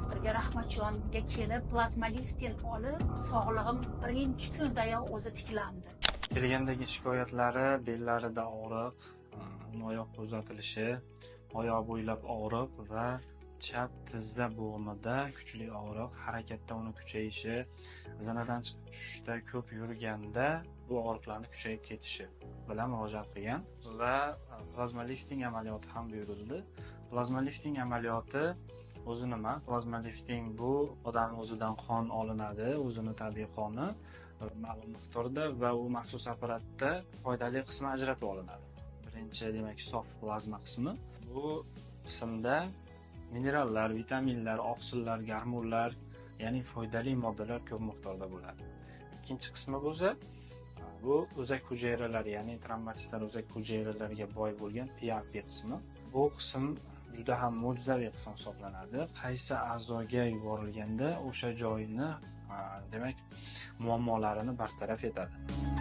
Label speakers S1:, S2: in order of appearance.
S1: doktorga Rahmatjonga kelib plazma lifting olib, sog'lig'im birinchi kundayoq o'zi tiklandi.
S2: Kelgandagi shikoyatlari bellarida og'riq, oyoq uzatilishi, oyoq bo'ylab og'riq va chap tizza bo'g'imida kuchli og'riq, harakatda uni kuchayishi, zinadan chiqib tushishda, ko'p yurganda bu og'riqlarni kuchayib ketishi bilan murojaat qilgan va plazma lifting amaliyoti ham buyurildi. Plazma lifting amaliyoti o'zi nima? Plazma lifting bu odam o'zidan qon olinadi, o'zini tabiiy qoni ma'lum miqdorda va u maxsus apparatda foydali qismi ajratib olinadi. Birinchi, demak, sof plazma qismi. Bu qismda minerallar, vitaminlar, oqsillar, gormonlar, ya'ni foydali moddalar ko'p miqdorda bo'ladi. Ikkinchi qismi bo'lsa, bu o'zak hujayralari, ya'ni trombotsitlar o'zak hujayralariga boy bo'lgan PRP qismi. Bu qism juda ham mo'jizaviy qism hisoblanadi. Qaysi a'zoga yuborilganda o'sha joyni, demak, muammolarini bartaraf etadi.